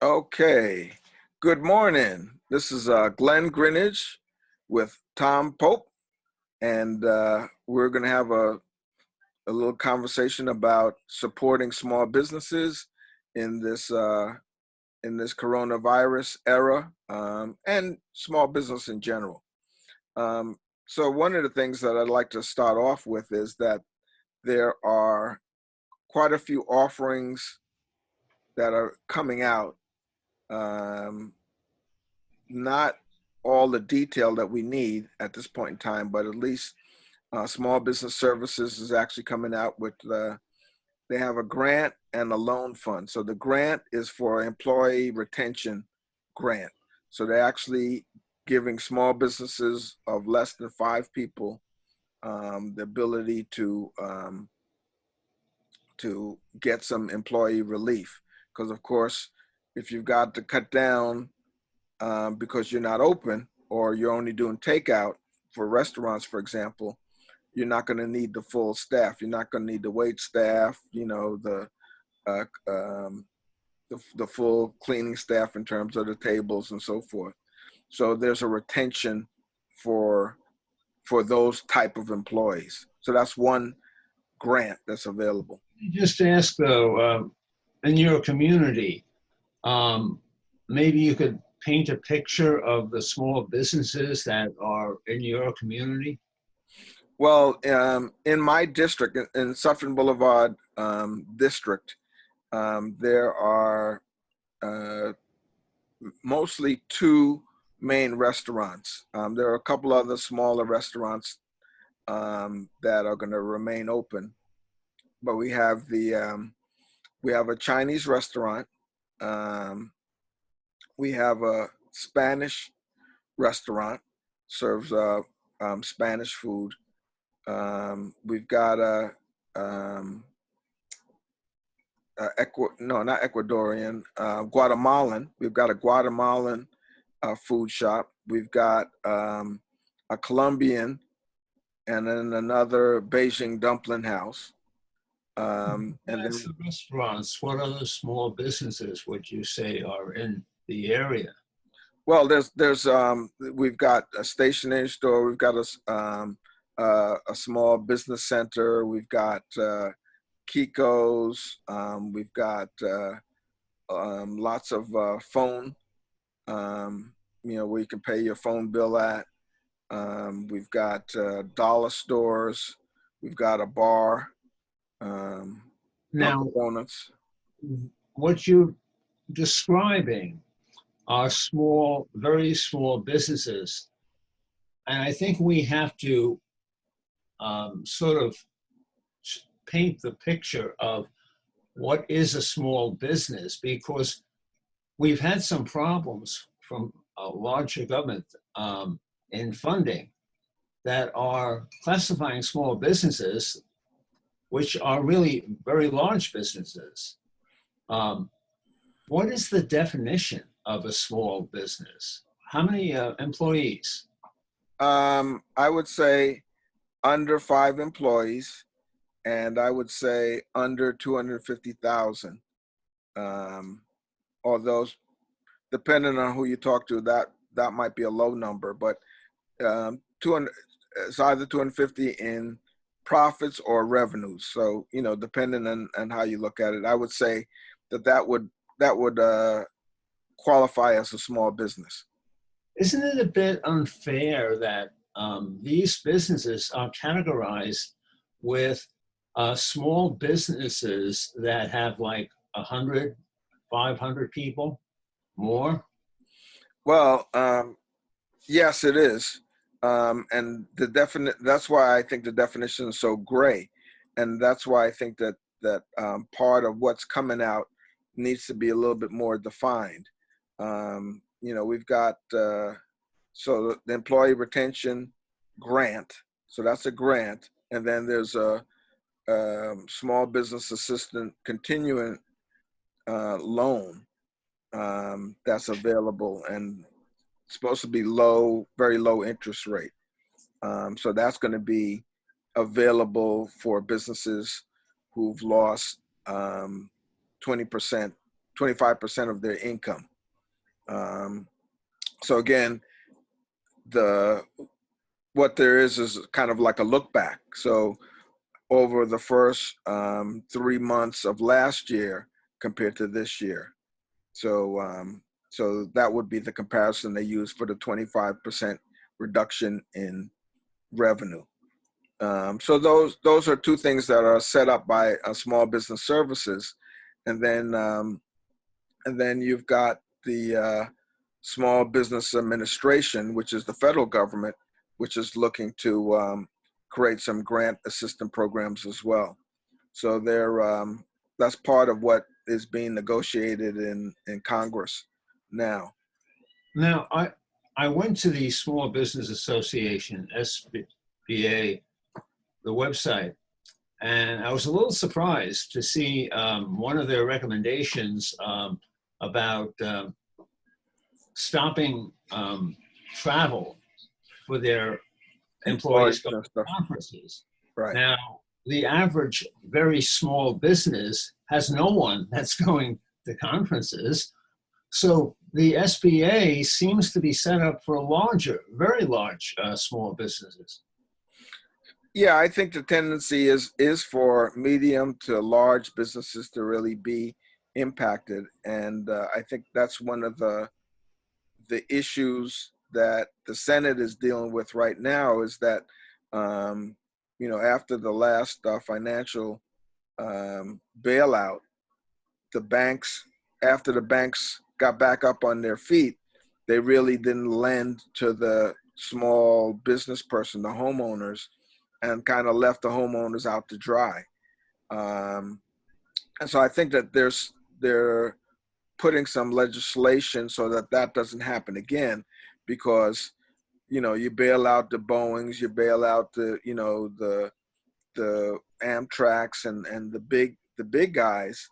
Okay. Good morning. This is Glenn Greenidge with Tom Pope, and we're going to have a little conversation about supporting small businesses in this coronavirus era, and small business in general. Um, so one of the things that I'd like to start off with is that there are quite a few offerings that are coming out. Um, Not all the detail that we need at this point in time, but at least Small Business Services is actually coming out with, they have a grant and a loan fund. So the grant is for employee retention grant. So they're actually giving small businesses of less than 5 people the ability to get some employee relief. Because of course, if you've got to cut down because you're not open or you're only doing takeout for restaurants, for example, you're not going to need the full staff. You're not going to need the wait staff, uh, um, the full cleaning staff in terms of the tables and so forth. So there's a retention for for those type of employees. So that's one grant that's available. Just ask though, in your community, um, maybe you could paint a picture of the small businesses that are in your community. Well, in my district, in Suffern Boulevard district, there are uh, mostly two main restaurants. There are a couple other smaller restaurants that are going to remain open, but we have a Chinese restaurant. Um, we have a Spanish restaurant, serves Spanish food. We've got um, no, not Ecuadorian, Guatemalan. We've got a Guatemalan food shop. We've got a Colombian, and then another Beijing dumpling house. And That's then, the restaurants. What other small businesses would you say are in the area? well, there's we've got a stationery store. We've got a small business center. We've got Kiko's. We've got lots of phone. Where you can pay your phone bill at. We've got dollar stores. We've got a bar. Now, Dunkin' Donuts. what you're describing are small, very small businesses. And I think we have to sort of paint the picture of what is a small business, because we've had some problems from a larger government in funding that are classifying small businesses, which are really very large businesses. Um, what is the definition of a small business? How many employees? I would say under 5 employees, and I would say under 250,000. Um, Although, depending on who you talk to, that might be a low number, but 200, it's either 250 in profits or revenues. So, depending on how you look at it, I would say that would qualify as a small business. Isn't it a bit unfair that these businesses are categorized with small businesses that have like 100, 500 people more? Well, yes, it is. And that's why I think the definition is so gray. And that's why I think that part of what's coming out needs to be a little bit more defined. We've got, so the employee retention grant. So that's a grant. And then there's a small business assistant continuing loan that's available, and supposed to be low, very low interest rate. So that's going to be available for businesses who've lost 20% 25% of their income. So again, the what there is kind of like a look back. So over the first 3 months of last year compared to this year. So that would be the comparison they use for the 25% reduction in revenue. So those are two things that are set up by Small Business Services, and then you've got the Small Business Administration, which is the federal government, which is looking to create some grant assistance programs as well. So that's part of what is being negotiated in Congress now. Now, I went to the Small Business Association, SBA, the website, and I was a little surprised to see one of their recommendations about stopping travel for their employees going to conferences. Right. Now, the average very small business has no one that's going to conferences. So the SBA seems to be set up for larger, very large small businesses. Yeah, I think the tendency is for medium to large businesses to really be impacted, and I think that's one of the issues that the Senate is dealing with right now. Is that after the last financial bailout, after the banks got back up on their feet, they really didn't lend to the small business person, the homeowners, and kind of left the homeowners out to dry. And so I think that they're putting some legislation so that doesn't happen again, because you bail out the Boeings, you bail out the Amtraks and the big guys,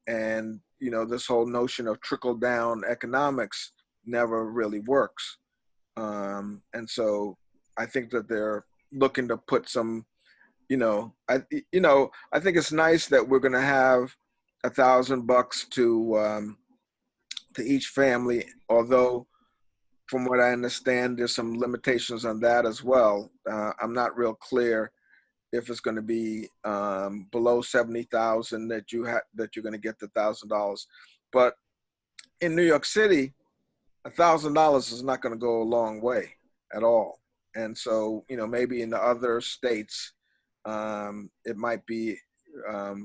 and this whole notion of trickle down economics never really works. And so I think that they're looking to put some, I think it's nice that we're going to have $1,000 to each family, although from what I understand, there's some limitations on that as well. I'm not real clear if it's going to be below 70,000 that you're going to get the $1,000. But in New York City, $1,000 is not going to go a long way at all. And so, maybe in the other states, it might be a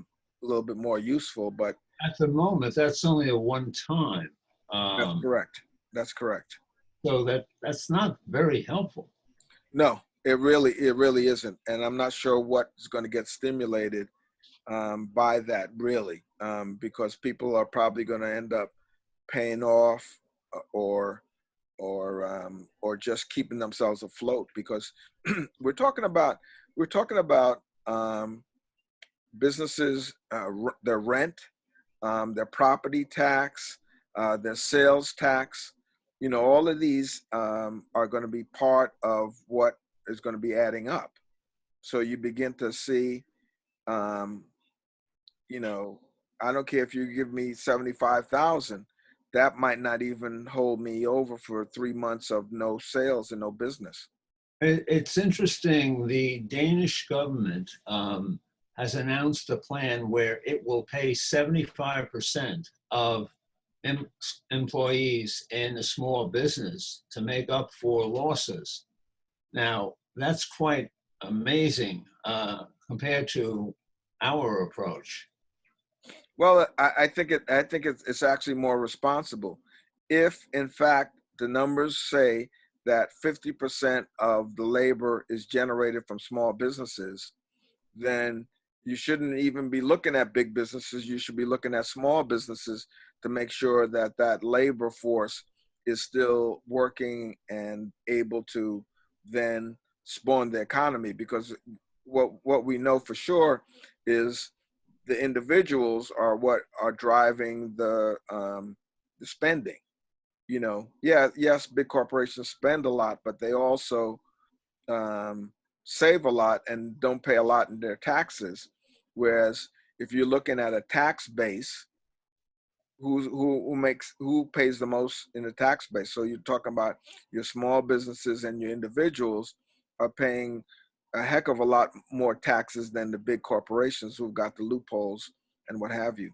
little bit more useful. But at the moment, that's only a one-time. That's correct. That's correct. So that's not very helpful. No, it really isn't. And I'm not sure what is going to get stimulated by that, really, because people are probably going to end up paying off or just keeping themselves afloat, because we're talking about businesses, their rent, their property tax, their sales tax. All of these are going to be part of what is going to be adding up. So you begin to see, I don't care if you give me 75,000, that might not even hold me over for 3 months of no sales and no business. It's interesting. The Danish government has announced a plan where it will pay 75% of employees in a small business to make up for losses. Now, that's quite amazing compared to our approach. Well, I think it's actually more responsible. If in fact the numbers say that 50% of the labor is generated from small businesses, then you shouldn't even be looking at big businesses. You should be looking at small businesses to make sure that that labor force is still working and able to then spawn the economy. Because what we know for sure is the individuals are what are driving the spending. Yes, big corporations spend a lot, but they also save a lot and don't pay a lot in their taxes. Whereas if you're looking at a tax base, who pays the most in the tax base. So you're talking about your small businesses and your individuals are paying a heck of a lot more taxes than the big corporations who've got the loopholes and what have you.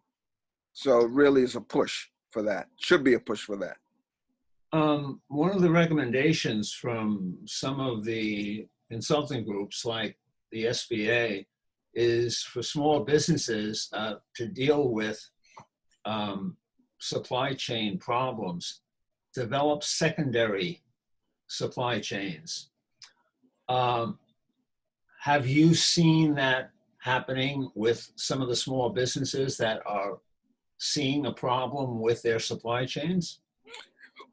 So it really is a push for that. Should be a push for that. One of the recommendations from some of the consulting groups like the SBA is for small businesses to deal with supply chain problems, develop secondary supply chains. Have you seen that happening with some of the small businesses that are seeing a problem with their supply chains?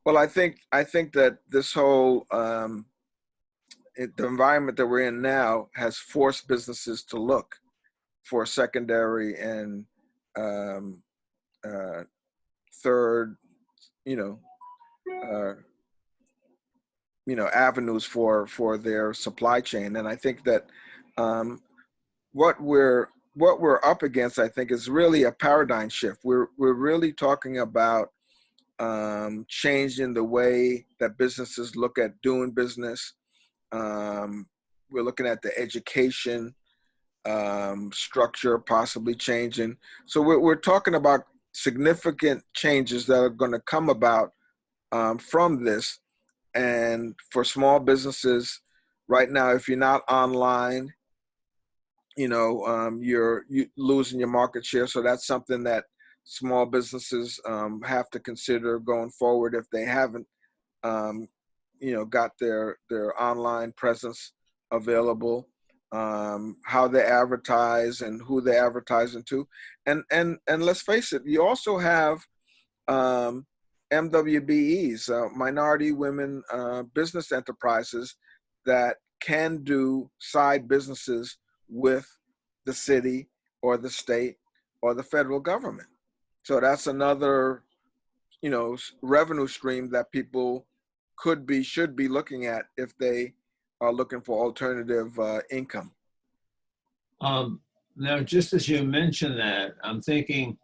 Well, I think that this whole the environment that we're in now has forced businesses to look for secondary and um, uh, third, you know, uh, avenues for their supply chain. And I think that um, what we're up against, I think, is really a paradigm shift. We're really talking about changing the way that businesses look at doing business. We're looking at the education structure possibly changing. So we're talking about significant changes that are going to come about from this. And for small businesses, right now, if you're not online, you're losing your market share. So that's something that small businesses have to consider going forward if they haven't, got their online presence available, how they advertise and who they advertising to, and let's face it, you also have um, MWBEs, minority women business enterprises that can do side businesses with the city or the state or the federal government. So that's another, revenue stream that people should be looking at if they are looking for alternative income. Um, Now, just as you mentioned that, I'm thinking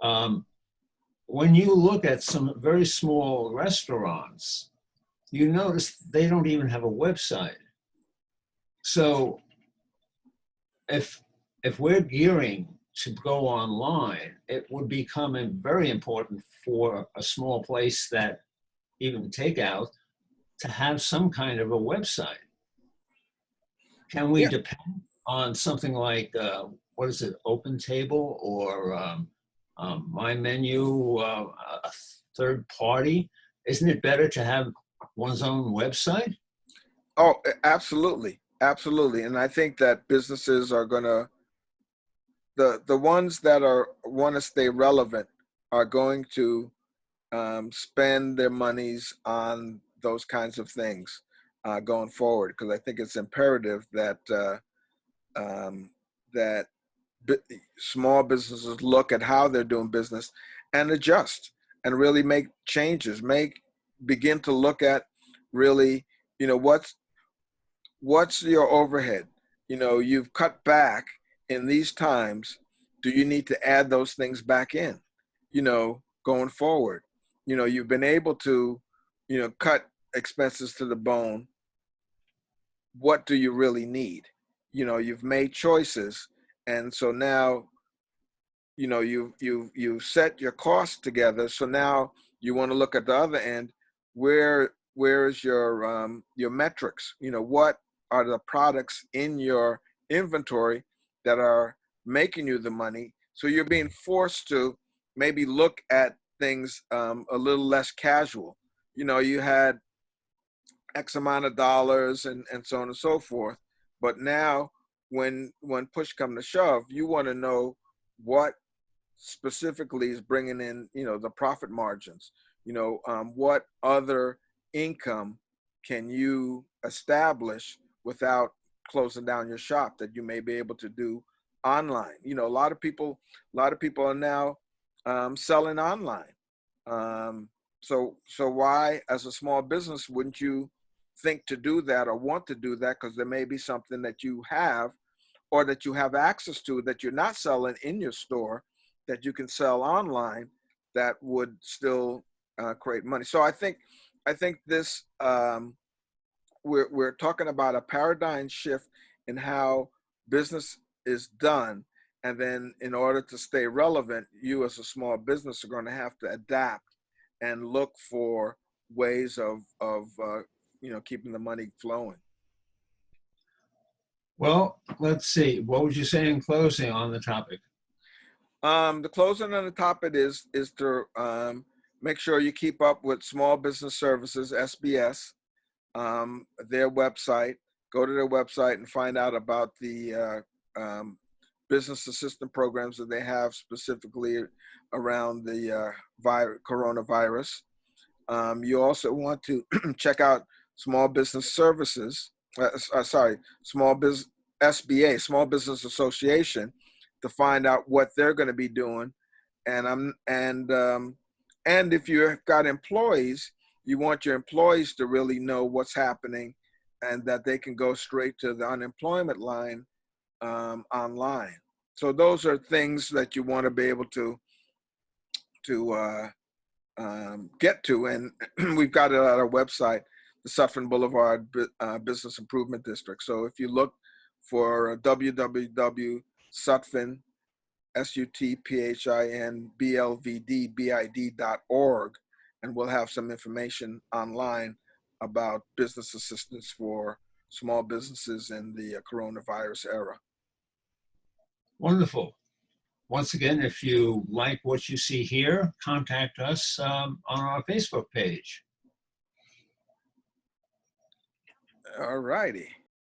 um, when you look at some very small restaurants, you notice they don't even have a website. So if we're gearing to go online, it would become very important for a small place that even takeout to have some kind of a website. Can we Yeah. depend on something like what is it, Open Table or My Menu, a third party? Isn't it better to have one's own website? Oh, absolutely, absolutely. And I think that businesses are gonna the ones that are want to stay relevant are going to spend their monies on those kinds of things going forward, because I think it's imperative that um, that small businesses look at how they're doing business and adjust and really make changes, begin to look at really, what's your overhead. You've cut back in these times. Do you need to add those things back in, going forward? You've been able to, cut expenses to the bone. What do you really need? You've made choices. And so now, you've set your costs together. So now you want to look at the other end. Where is your metrics? What are the products in your inventory that are making you the money? So you're being forced to maybe look at things a little less casual. You had X amount of dollars and so on and so forth. But now when push come to shove, you want to know what specifically is bringing in, the profit margins. What other income can you establish without closing down your shop that you may be able to do online? A lot of people are now selling online. So why, as a small business, wouldn't you think to do that or want to do that? Because there may be something that you have or that you have access to that you're not selling in your store that you can sell online that would still create money. So I think this we're talking about a paradigm shift in how business is done, and then in order to stay relevant, you as a small business are going to have to adapt and look for ways of keeping the money flowing. Well, let's see. What would you say in closing on the topic? The closing on the topic is to make sure you keep up with Small Business Services (SBS), their website. Go to their website and find out about the business assistance programs that they have specifically around the coronavirus. You also want to check out Small Business Services, Small Business SBA, Small Business Association, to find out what they're going to be doing. And if you've got employees, you want your employees to really know what's happening, and that they can go straight to the unemployment line online. So those are things that you want to be able to get to, and we've got it at our website, the Sutphin Boulevard Business Improvement District. So if you look for www.sutphin, SUTPHINBLVDBID.org, and we'll have some information online about business assistance for small businesses in the coronavirus era. Wonderful. Once again, if you like what you see here, contact us on our Facebook page. All righty.